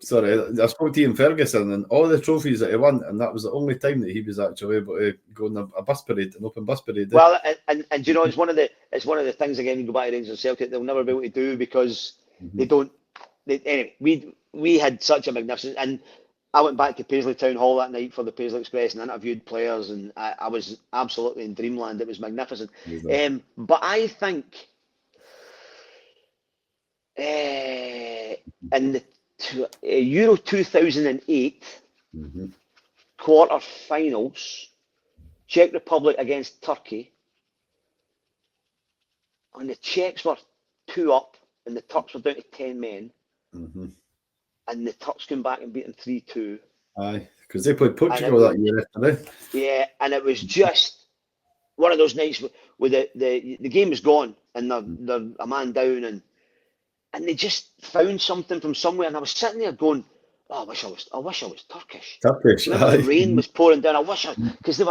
I spoke to Ian Ferguson and all the trophies that he won, and that was the only time that he was actually able to go on a bus parade, an open bus parade. Well, and you know, it's one of the things again. You go back to Rangers and Celtic, they'll never be able to do because they don't. Anyway, we had such a magnificent, and I went back to Paisley Town Hall that night for the Paisley Express and interviewed players, and I was absolutely in dreamland. It was magnificent. But I think In the Euro 2008 quarter-finals, Czech Republic against Turkey, and the Czechs were 2 up, and the Turks were down to 10 men, and the Turks came back and beat them 3-2. Aye, because they played Portugal that year after that. Yeah, and it was just one of those nights where the game was gone, and they're a man down, and they just found something from somewhere, and I was sitting there going, oh, I wish I was Turkish. Turkish, remember the rain was pouring down. Because they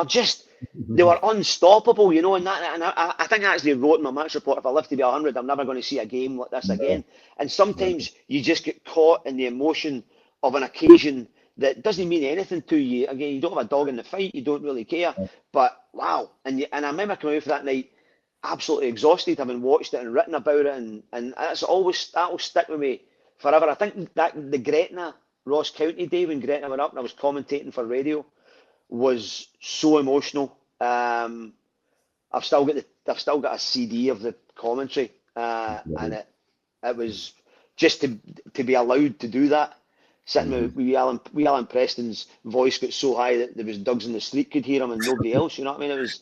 were unstoppable, you know, and I think I actually wrote in my match report, if I live to be 100, I'm never going to see a game like this again. And sometimes you just get caught in the emotion of an occasion that doesn't mean anything to you. Again, you don't have a dog in the fight, you don't really care. But wow, and I remember coming out for that night absolutely exhausted, having watched it and written about it, and that'll stick with me forever. I think that the Gretna Ross County day when Gretna went up and I was commentating for radio was so emotional. I've still got a CD of the commentary, and it was just to be allowed to do that. Sitting with Alan Preston's voice got so high that there was dogs in the street could hear him and nobody else. You know what I mean? It was,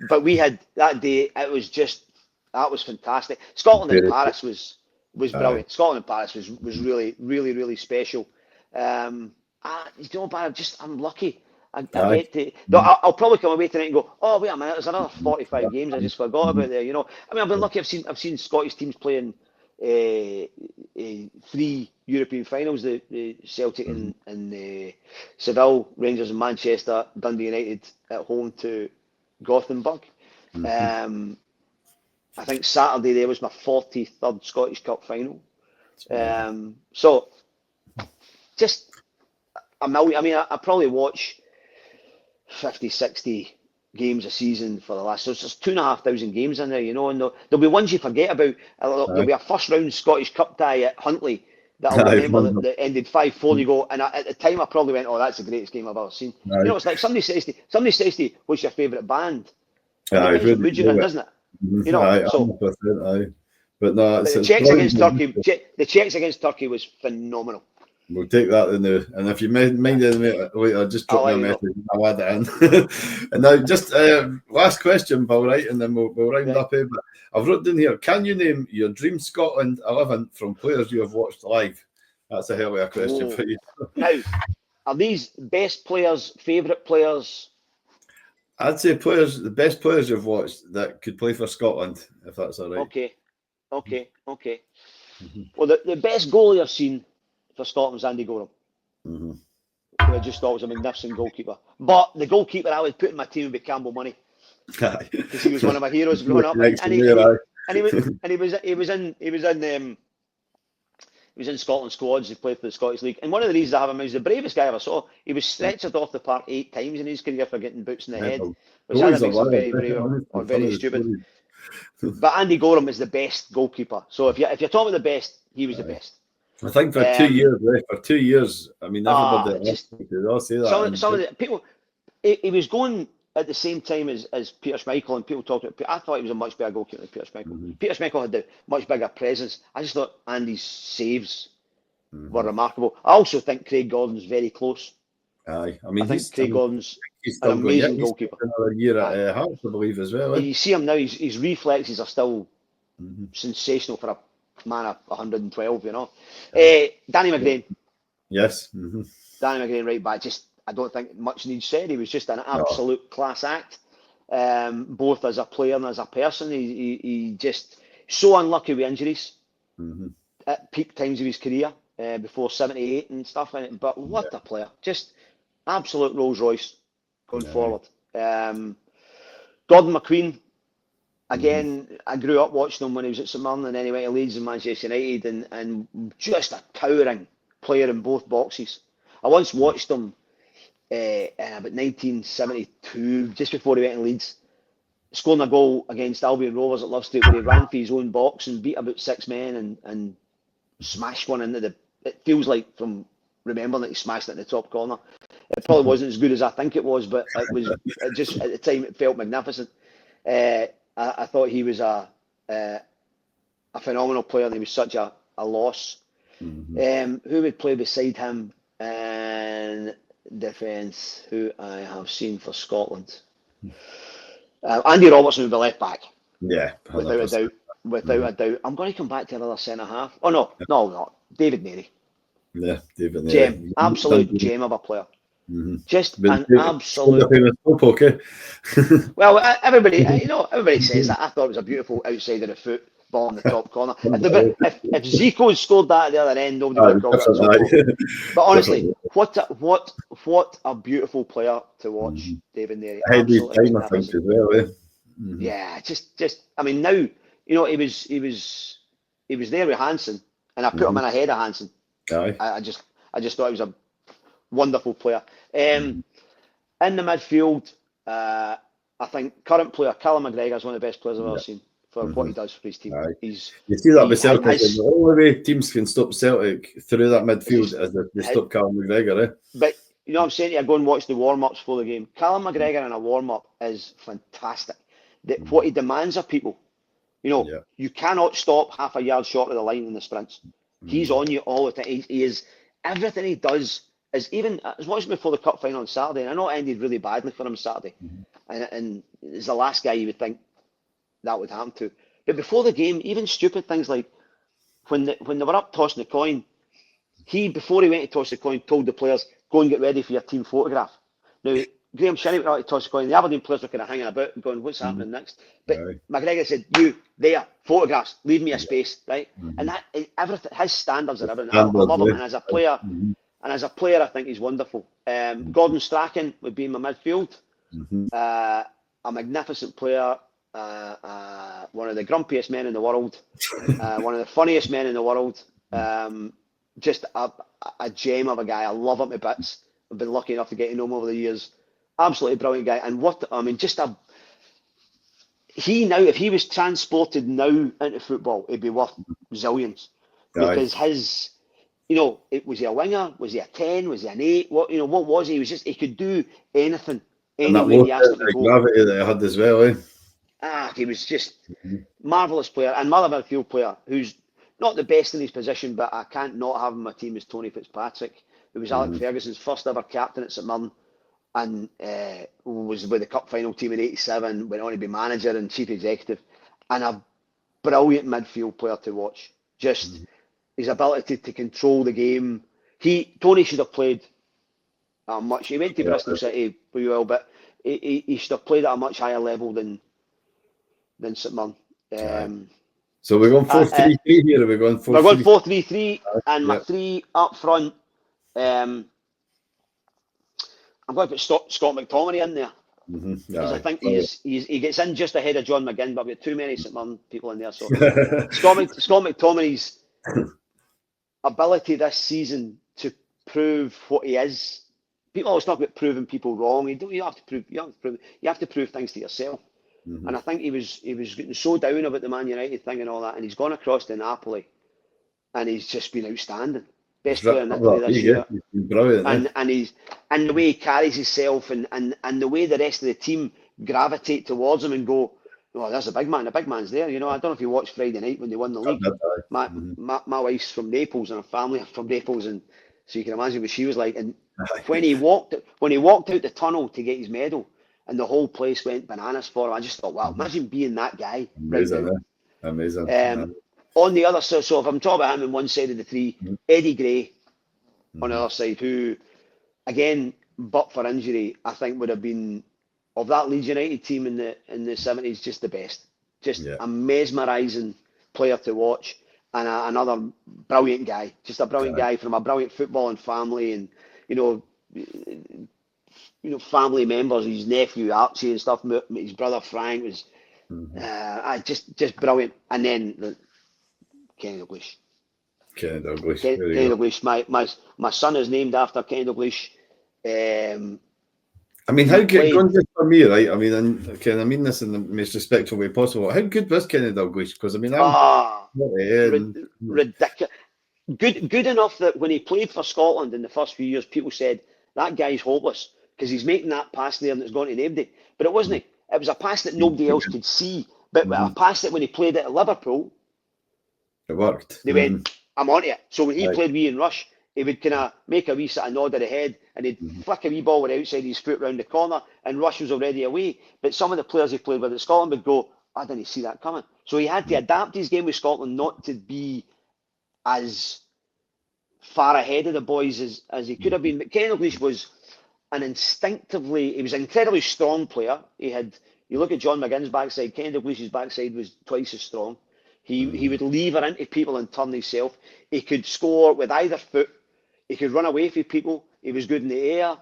but we had that day. It was just that was fantastic. Scotland and Paris was brilliant. Scotland and Paris was really, really, really special. You know, but I'm lucky. I get to. I'll probably come away tonight and go, oh wait a minute, there's another 45 games I just forgot about there. You know, I mean, I've been lucky. I've seen Scottish teams playing 3 European finals: the Celtic and Seville, Rangers and Manchester, Dundee United at home to Gothenburg. I think Saturday there was my 43rd Scottish Cup final. So just a million. I mean, I probably watch 50, 60 games a season for the last. So there's 2,500 games in there, you know, and there'll be ones you forget about. There'll be a first round Scottish Cup tie at Huntly that I'll remember that ended 5-4. You go, and at the time I probably went, oh, that's the greatest game I've ever seen. You know, it's like somebody says to you, what's your favourite band? It depends what mood you're in, doesn't it? You know, so. But no, the Czechs against Turkey. The Czechs against Turkey was phenomenal. We'll take that in there, and if you mind later, just drop me a message. I'll add it in. And now, just last question, Paul, right, and then we'll round up here. But I've wrote in here: can you name your dream Scotland 11 from players you have watched live? That's a hell of a question for you. Now, are these best players, favourite players? I'd say the best players you've watched that could play for Scotland, if that's all right. Okay. Well, the best goalie I've seen for Scotland was Andy Gorham. Who I just thought was a magnificent goalkeeper. But the goalkeeper I would put in my team would be Campbell Money, because he was one of my heroes growing up. And he was in Scotland squads. He played for the Scottish League. And one of the reasons I have him is the bravest guy I ever saw. He was stretchered off the park 8 times in his career for getting boots in the head, which either makes him very brave or very stupid. But Andy Gorham is the best goalkeeper. So if you're talking about the best, he was the best. I think for 2 years, I mean, everybody all say that. Some of the people, he was going at the same time as Peter Schmeichel, and people talked about. I thought he was a much better goalkeeper than Peter Schmeichel. Peter Schmeichel had the much bigger presence. I just thought Andy's saves were remarkable. I also think Craig Gordon's very close. Aye, I mean, I think Craig Gordon's an amazing goalkeeper. Another year at Hearts, I believe, as well. You see him now; his reflexes are still sensational for a man of 112. You know, Danny McGrain. Yes. Danny McGrain, right back. I don't think much needs said. He was just an absolute class act, both as a player and as a person. He just so unlucky with injuries at peak times of his career, before 78 and stuff. But what a player! Just absolute Rolls Royce going forward. Gordon McQueen. Again, I grew up watching him when he was at St Mirren, and then he went to Leeds and Manchester United, and just a towering player in both boxes. I once watched him about 1972, just before he went to Leeds, scoring a goal against Albion Rovers at Love Street, where he ran for his own box and beat about 6 men and smashed one into the. It feels like, from remembering, that he smashed it in the top corner. It probably wasn't as good as I think it was, but it just at the time it felt magnificent. I thought he was a a phenomenal player, and he was such a loss. Who would play beside him in defence, who I have seen for Scotland? Andy Robertson would be left back. Yeah, 100%. Without a doubt. Without a doubt. I'm going to come back to another centre half. Oh, no, not. David Neary. Yeah, David Neary. Gem. Absolute gem of a player. Just an absolute. Okay. Well, everybody says that. I thought it was a beautiful outside of the foot ball in the top corner. If Zico had scored that at the other end, nobody would have called it a But honestly, what a beautiful player to watch, David Neary. Absolutely time, I think, as well. Yeah, just. I mean, now he was there with Hansen, and I put him in ahead of Hansen. I just thought he was a wonderful player. In the midfield, I think current player Callum McGregor is one of the best players I've ever seen for what he does for his team. You see that with Celtic. The only way teams can stop Celtic through that midfield is if they stop Callum McGregor. But you know what I'm saying to you, go and watch the warm-ups for the game. Callum McGregor in a warm-up is fantastic. What he demands of people, you cannot stop half a yard short of the line in the sprints. He's on you all the time. He is, everything he does is, even, I was watching before the cup final on Saturday, and I know it ended really badly for him Saturday, and he's the last guy you would think that would happen to. But before the game, even stupid things like when they were up tossing the coin, before he went to toss the coin, told the players, go and get ready for your team photograph. Now, Graham Shinney went out to toss the coin. The Aberdeen players were kind of hanging about and going, what's happening next? But McGregor said, you, there, photographs, leave me a space, right? And that, everything, his standards are everything. I love him. And as a player, I think he's wonderful. Gordon Strachan would be in my midfield. A magnificent player, one of the grumpiest men in the world, one of the funniest men in the world. Just a gem of a guy. I love him to bits. I've been lucky enough to get to know him over the years. Absolutely brilliant guy. And if he was transported now into football, it'd be worth zillions. Because was he a winger? Was he a 10? Was he an 8? What was he? He could do anything. And that gravity that he had as well, he was just marvellous player. And another midfield player who's not the best in his position, but I can't not have him on my team, is Tony Fitzpatrick, who was Alec Ferguson's first ever captain at St Mirren, and was with the cup final team in '87, went on to be manager and chief executive, and a brilliant midfield player to watch. Just his ability to control the game. Tony should have played much. He went to Bristol City pretty well, but he should have played at a much higher level than St Mirren. So we're going 4-3-3 here. We're going 4-3-3, and my three up front. I'm going to put Scott McTominay in there. Because I think he gets in just ahead of John McGinn, but I've got too many St Mirren people in there. So Scott McTominay's ability this season to prove what he is. People always talk about proving people wrong. You have to prove things to yourself. And I think he was getting so down about the Man United thing and all that, and he's gone across to Napoli, and he's just been outstanding. Best player in Italy this year. He's been brilliant, and the way he carries himself, and the way the rest of the team gravitate towards him and go, oh, there's a big man. The big man's there. I don't know if you watched Friday night when they won the league. My wife's from Naples, and her family are from Naples, and so you can imagine what she was like. And when he walked out the tunnel to get his medal, and the whole place went bananas for him, I just thought, wow, imagine being that guy. Amazing. On the other side, so if I'm talking about him on one side of the three, Eddie Gray on the other side, who, again, but for injury, I think would have been, of that Leeds United team in the 70s, just the best. Just a mesmerising player to watch, and another brilliant guy. Just a brilliant guy from a brilliant footballing family, and family members, his nephew Archie and stuff, his brother Frank was just brilliant. And then Kenny Dalglish. Kenny Dalglish. My son is named after Kenny Dalglish. I mean, how good, going just for me, right? I mean, I mean this in the most respectful way possible. How good was Kenny Dalglish? Because I mean, ridiculous. Good enough that when he played for Scotland in the first few years, people said that guy's hopeless because he's making that pass there and it's gone to nobody. But it wasn't. It was a pass that nobody else could see. But a pass that when he played at Liverpool, It worked. They went, I'm on it. So when he played wee in Rush, he would kind of make a wee sort of nod of the head, and he'd flick a wee ball with the outside his foot round the corner, and Rush was already away. But some of the players he played with at Scotland would go, I didn't see that coming. So he had to adapt his game with Scotland not to be as far ahead of the boys as he could have been. But Ken Dalglish was he was an incredibly strong player. You look at John McGinn's backside, Ken Dalglish's backside was twice as strong. He would lever into people and turn himself. He could score with either foot. He could run away from people. He was good in the air.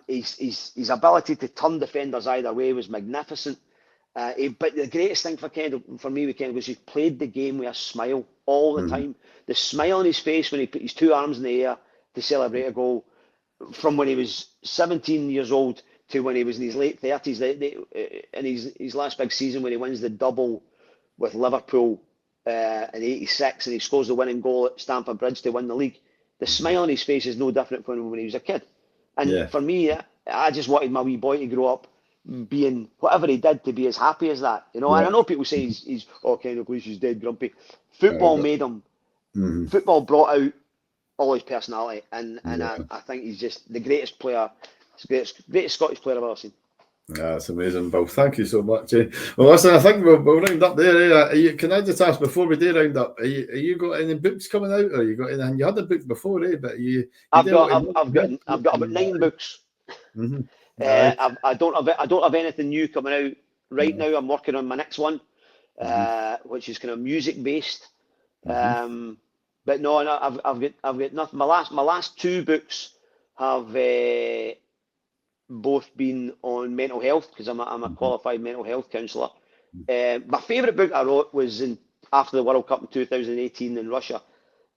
His ability to turn defenders either way was magnificent. But the greatest thing for me with Ken was he played the game with a smile all the time. The smile on his face when he put his two arms in the air to celebrate a goal, from when he was 17 years old to when he was in his late 30s, in his last big season when he wins the double with Liverpool in '86, and he scores the winning goal at Stamford Bridge to win the league. The smile on his face is no different from when he was a kid. And for me, I just wanted my wee boy to grow up being whatever he did to be as happy as that. And I know people say he's Ken Dalglish is dead grumpy. Football made him. Football brought out all his personality, and I think he's just the greatest player, greatest Scottish player I've ever seen. Yeah, that's amazing, Bill. Thank you so much. Well, listen, I think we'll round up there. Can I just ask before we do round up? Are you got any books coming out, or you got anything? You had a book before, but I've got about 9 books. I don't have anything new coming out right now. I'm working on my next one, which is kind of music based. But no, I've got nothing. My last 2 books have both been on mental health, because I'm a qualified mental health counsellor. My favourite book I wrote was after the World Cup in 2018 in Russia,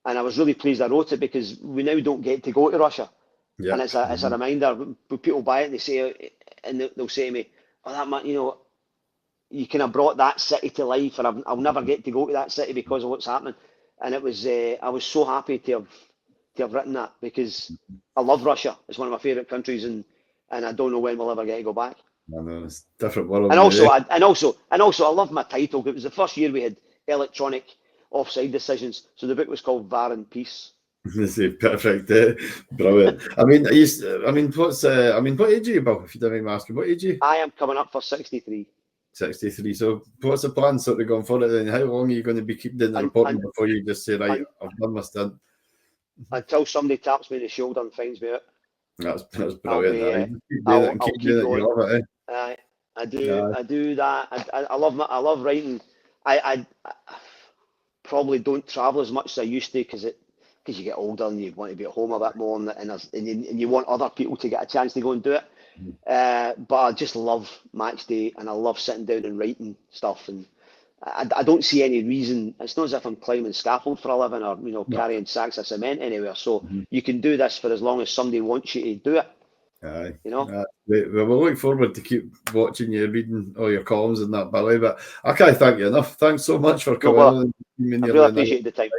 and I was really pleased I wrote it, because we now don't get to go to Russia, and it's a reminder. People buy it and they'll say to me, "Oh, that man, you kind of brought that city to life, and I'll never get to go to that city because of what's happening." And it was I was so happy to have written that, because I love Russia. It's one of my favourite countries, and I don't know when we'll ever get to go back. I know, it's a different world. And also I love my title. It was the first year we had electronic offside decisions, so the book was called VAR and Peace. This is perfect, brilliant. I mean, what age are you, Bill? If you don't mind me asking, what age are you? I am coming up for 63. 63. So, what's the plan sort of going forward? Then, how long are you going to be keeping doing the reporting before you just say, right, I've done my stint? Until somebody taps me on the shoulder and finds me out. That's brilliant. I'll keep going. I do that. I love writing. I probably don't travel as much as I used to, because you get older and you want to be at home a bit more, and you want other people to get a chance to go and do it. But I just love match day, and I love sitting down and writing stuff, and I don't see any reason. It's not as if I'm climbing scaffold for a living, or carrying sacks of cement anywhere. So you can do this for as long as somebody wants you to do it. Aye. We'll look forward to keep watching you, reading all your columns and that, Billy. But I can't thank you enough. Thanks so much for coming on. I really appreciate the time.